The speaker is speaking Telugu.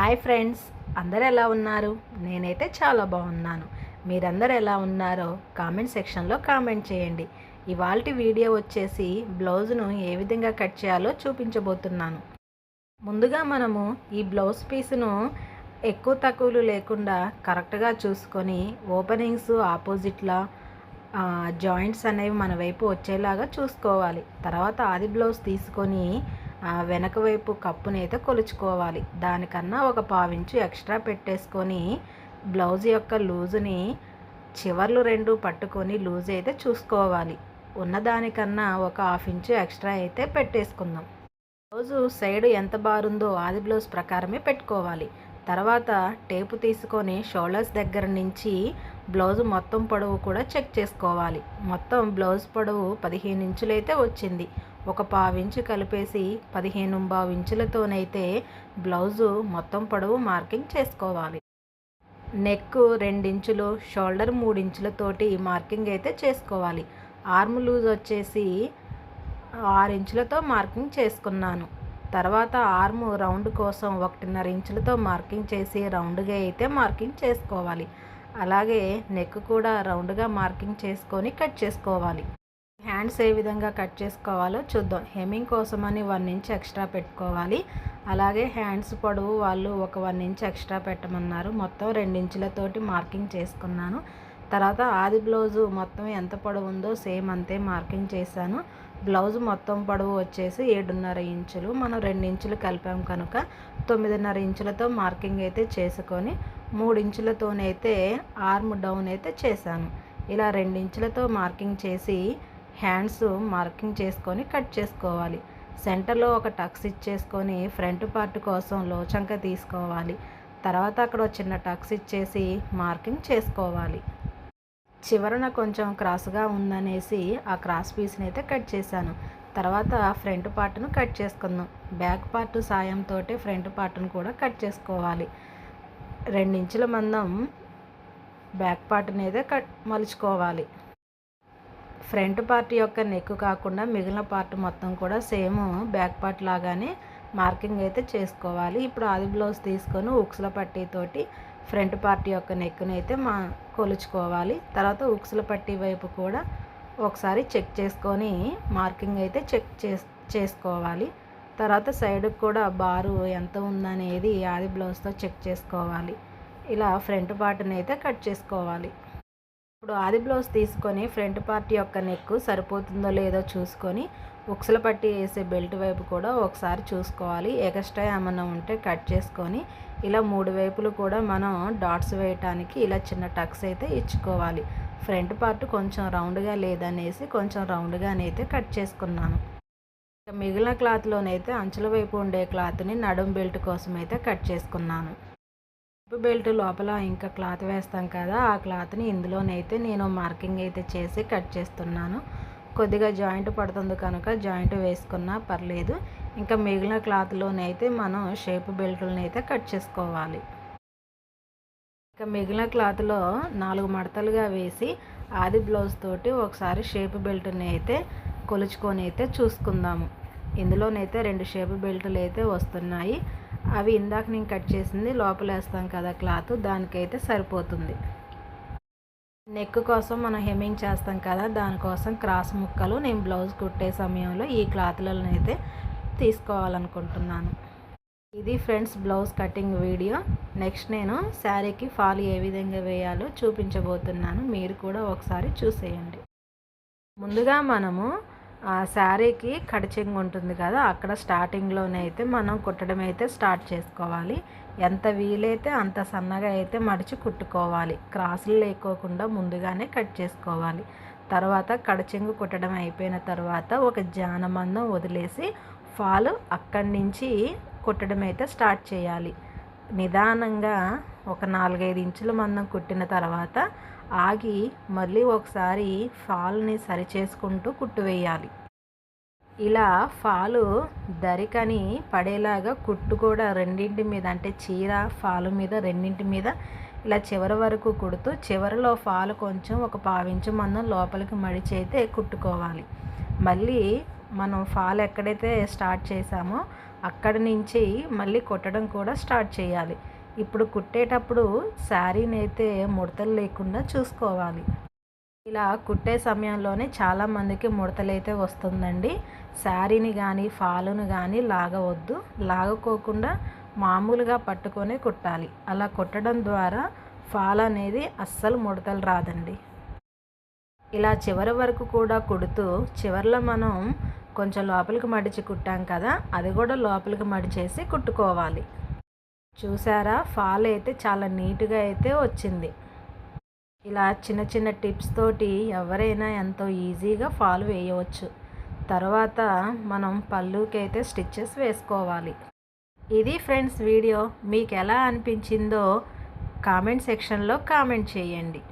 హాయ్ ఫ్రెండ్స్, అందరు ఎలా ఉన్నారు? నేనైతే చాలా బాగున్నాను. మీరందరూ ఎలా ఉన్నారో కామెంట్ సెక్షన్లో కామెంట్ చేయండి. ఇవాల్టి వీడియో వచ్చేసి బ్లౌజ్ను ఏ విధంగా కట్ చేయాలో చూపించబోతున్నాను. ముందుగా మనము ఈ బ్లౌజ్ పీస్ను ఎక్కువ తక్కువలు లేకుండా కరెక్ట్గా చూసుకొని ఓపెనింగ్స్ ఆపోజిట్లా జాయింట్స్ అనేవి మన వైపు వచ్చేలాగా చూసుకోవాలి. తర్వాత ఆది బ్లౌజ్ తీసుకొని వెనక వైపు కప్పుని అయితే కొలుచుకోవాలి. దానికన్నా ఒక పావించు ఎక్స్ట్రా పెట్టేసుకొని బ్లౌజ్ యొక్క లూజుని చివర్లు రెండు పట్టుకొని లూజ్ అయితే చూసుకోవాలి. ఉన్నదానికన్నా ఒక హాఫ్ ఇంచు ఎక్స్ట్రా అయితే పెట్టేసుకుందాం. బ్లౌజు సైడ్ ఎంత బారుందో ఆది బ్లౌజ్ ప్రకారమే పెట్టుకోవాలి. తర్వాత టేపు తీసుకొని షోల్డర్స్ దగ్గర నుంచి బ్లౌజ్ మొత్తం పొడవు కూడా చెక్ చేసుకోవాలి. మొత్తం బ్లౌజ్ పొడవు 15 ఇంచులు అయితే వచ్చింది. ఒక పావించు కలిపేసి 15 ఇంచులతోనైతే బ్లౌజు మొత్తం పొడవు మార్కింగ్ చేసుకోవాలి. నెక్ 2 ఇంచులు, షోల్డర్ 3 ఇంచులతోటి మార్కింగ్ అయితే చేసుకోవాలి. ఆర్మ్ లూజ్ వచ్చేసి 6 ఇంచులతో మార్కింగ్ చేసుకున్నాను. తర్వాత ఆర్మ్ రౌండ్ కోసం 1.5 ఇంచులతో మార్కింగ్ చేసి రౌండ్గా అయితే మార్కింగ్ చేసుకోవాలి. అలాగే నెక్ కూడా రౌండ్గా మార్కింగ్ చేసుకొని కట్ చేసుకోవాలి. హ్యాండ్స్ ఏ విధంగా కట్ చేసుకోవాలో చూద్దాం. హెమ్మింగ్ కోసమని 1 ఇంచ్ ఎక్స్ట్రా పెట్టుకోవాలి. అలాగే హ్యాండ్స్ పొడవు వాళ్ళు ఒక 1 ఇంచ్ ఎక్స్ట్రా పెట్టమన్నారు. మొత్తం 2 ఇంచులతోటి మార్కింగ్ చేసుకున్నాను. తర్వాత ఆది బ్లౌజు మొత్తం ఎంత పొడవు ఉందో సేమ్ అంతే మార్కింగ్ చేశాను. బ్లౌజ్ మొత్తం పొడవు వచ్చేసి 7.5 ఇంచులు. మనం 2 ఇంచులు కలిపాం కనుక 9.5 ఇంచులతో మార్కింగ్ అయితే చేసుకొని 3 ఇంచులతోనైతే ఆర్మ్ డౌన్ అయితే చేశాను. ఇలా 2 ఇంచులతో మార్కింగ్ చేసి హ్యాండ్స్ మార్కింగ్ చేసుకొని కట్ చేసుకోవాలి. సెంటర్లో ఒక టక్స్ ఇచ్చేసుకొని ఫ్రంట్ పార్ట్ కోసం లోచంక తీసుకోవాలి. తర్వాత అక్కడ చిన్న టక్స్ ఇచ్చేసి మార్కింగ్ చేసుకోవాలి. చివరన కొంచెం క్రాస్గా ఉందనేసి ఆ క్రాస్ పీస్ని అయితే కట్ చేశాను. తర్వాత ఫ్రంట్ పార్ట్ను కట్ చేసుకుందాం. బ్యాక్ పార్ట్ సాయంతో ఫ్రంట్ పార్ట్ను కూడా కట్ చేసుకోవాలి. 2 ఇంచుల మందం బ్యాక్ పార్ట్ని అయితే మలుచుకోవాలి. ఫ్రంట్ పార్ట్ యొక్క నెక్ కాకుండా మిగిలిన పార్ట్ మొత్తం కూడా సేమ్ బ్యాక్ పార్ట్ లాగానే మార్కింగ్ అయితే చేసుకోవాలి. ఇప్పుడు ఆది బ్లౌజ్ తీసుకొని ఉక్సుల పట్టీతోటి ఫ్రంట్ పార్ట్ యొక్క నెక్ను అయితే కొలుచుకోవాలి. తర్వాత ఉక్సుల పట్టీ వైపు కూడా ఒకసారి చెక్ చేసుకొని మార్కింగ్ అయితే చేసుకోవాలి. తర్వాత సైడ్కి కూడా బారు ఎంత ఉందనేది ఆది బ్లౌజ్తో చెక్ చేసుకోవాలి. ఇలా ఫ్రంట్ పార్ట్ని అయితే కట్ చేసుకోవాలి. ఇప్పుడు ఆది బ్లౌజ్ తీసుకొని ఫ్రంట్ పార్ట్ యొక్క నెక్ సరిపోతుందో లేదో చూసుకొని ఉక్సుల పట్టి వేసే బెల్ట్ వైపు కూడా ఒకసారి చూసుకోవాలి. ఎక్స్ట్రా ఏమన్నా ఉంటే కట్ చేసుకొని ఇలా 3 వైపులు కూడా మనం డాట్స్ వేయటానికి ఇలా చిన్న టక్స్ అయితే ఇచ్చుకోవాలి. ఫ్రంట్ పార్ట్ కొంచెం రౌండ్గా లేదనేసి కొంచెం రౌండ్గానైతే కట్ చేసుకున్నాను. మిగిలిన క్లాత్లోనైతే అంచుల వైపు ఉండే క్లాత్ని నడుం బెల్ట్ కోసం అయితే కట్ చేసుకున్నాను. బెల్ట్ లోపల ఇంకా క్లాత్ వేస్తాం కదా, ఆ క్లాత్ని ఇందులోనైతే నేను మార్కింగ్ అయితే చేసి కట్ చేస్తున్నాను. కొద్దిగా జాయింట్ పడుతుంది కనుక జాయింట్ వేసుకున్నా పర్లేదు. ఇంకా మిగిలిన క్లాత్లోనైతే మనం షేప్ బెల్ట్లను అయితే కట్ చేసుకోవాలి. ఇంకా మిగిలిన క్లాత్లో 4 మడతలుగా వేసి ఆది బ్లౌజ్ తోటి ఒకసారి షేప్ బెల్ట్ని అయితే కొలుచుకొని అయితే చూసుకుందాము. ఇందులోనైతే 2 షేప్ బెల్ట్లు అయితే వస్తున్నాయి. అవి ఇందాక నేను కట్ చేసింది లోపల వేస్తాం కదా క్లాత్, దానికైతే సరిపోతుంది. నెక్ కోసం మనం హెమ్మింగ్ చేస్తాం కదా, దానికోసం క్రాస్ ముక్కలు నేను బ్లౌజ్ కుట్టే సమయంలో ఈ క్లాత్లను అయితే తీసుకోవాలనుకుంటున్నాను. ఇది friends blouse cutting video. Next నేను శారీకి ఫాల్ ఏ విధంగా వేయాలో చూపించబోతున్నాను. మీరు కూడా ఒకసారి చూసేయండి. ముందుగా మనము ఆ శారీకి కడిచెంగు ఉంటుంది కదా, అక్కడ స్టార్టింగ్లోనైతే మనం కుట్టడం అయితే స్టార్ట్ చేసుకోవాలి. ఎంత వీలైతే అంత సన్నగా అయితే మడిచి కుట్టుకోవాలి. క్రాసులు లేకోకుండా ముందుగానే కట్ చేసుకోవాలి. తర్వాత కడిచెంగు కుట్టడం అయిపోయిన తర్వాత ఒక జానమందం వదిలేసి ఫాల్ అక్కడి నుంచి కుట్టడం అయితే స్టార్ట్ చేయాలి. నిదానంగా ఒక 4-5 ఇంచుల మందం కుట్టిన తర్వాత ఆగి మళ్ళీ ఒకసారి ఫాల్ని సరి చేసుకుంటూ కుట్టు వేయాలి. ఇలా ఫాలు దరికని పడేలాగా కుట్టు కూడా రెండింటి మీద, అంటే చీర ఫాలు మీద రెండింటి మీద ఇలా చివరి వరకు కుడుతూ చివరిలో ఫాలు కొంచెం ఒక 1/4 ఇంచు మందం లోపలికి మడిచి అయితే కుట్టుకోవాలి. మళ్ళీ మనం ఫాల్ ఎక్కడైతే స్టార్ట్ చేసామో అక్కడి నుంచి మళ్ళీ కుట్టడం కూడా స్టార్ట్ చేయాలి. ఇప్పుడు కుట్టేటప్పుడు శారీని అయితే ముడతలు లేకుండా చూసుకోవాలి. ఇలా కుట్టే సమయంలోనే చాలామందికి ముడతలైతే వస్తుందండి. శారీని కానీ ఫాలును కానీ లాగవద్దు. లాగకోకుండా మామూలుగా పట్టుకొని కుట్టాలి. అలా కుట్టడం ద్వారా ఫాల్ అనేది అస్సలు ముడతలు రాదండి. ఇలా చివరి వరకు కూడా కుడుతూ చివర్లో మనం కొంచెం లోపలికి మడిచి కుట్టాం కదా, అది కూడా లోపలికి మడిచేసి కుట్టుకోవాలి. చూసారా, ఫాల్ అయితే చాలా నీట్గా అయితే వచ్చింది. ఇలా చిన్న చిన్న టిప్స్ తోటి ఎవరైనా ఎంతో ఈజీగా ఫాల్ వేయవచ్చు. తర్వాత మనం పళ్ళుకి అయితే స్టిచ్చెస్ వేసుకోవాలి. ఇది ఫ్రెండ్స్ వీడియో. మీకు ఎలా అనిపించిందో కామెంట్ సెక్షన్లో కామెంట్ చేయండి.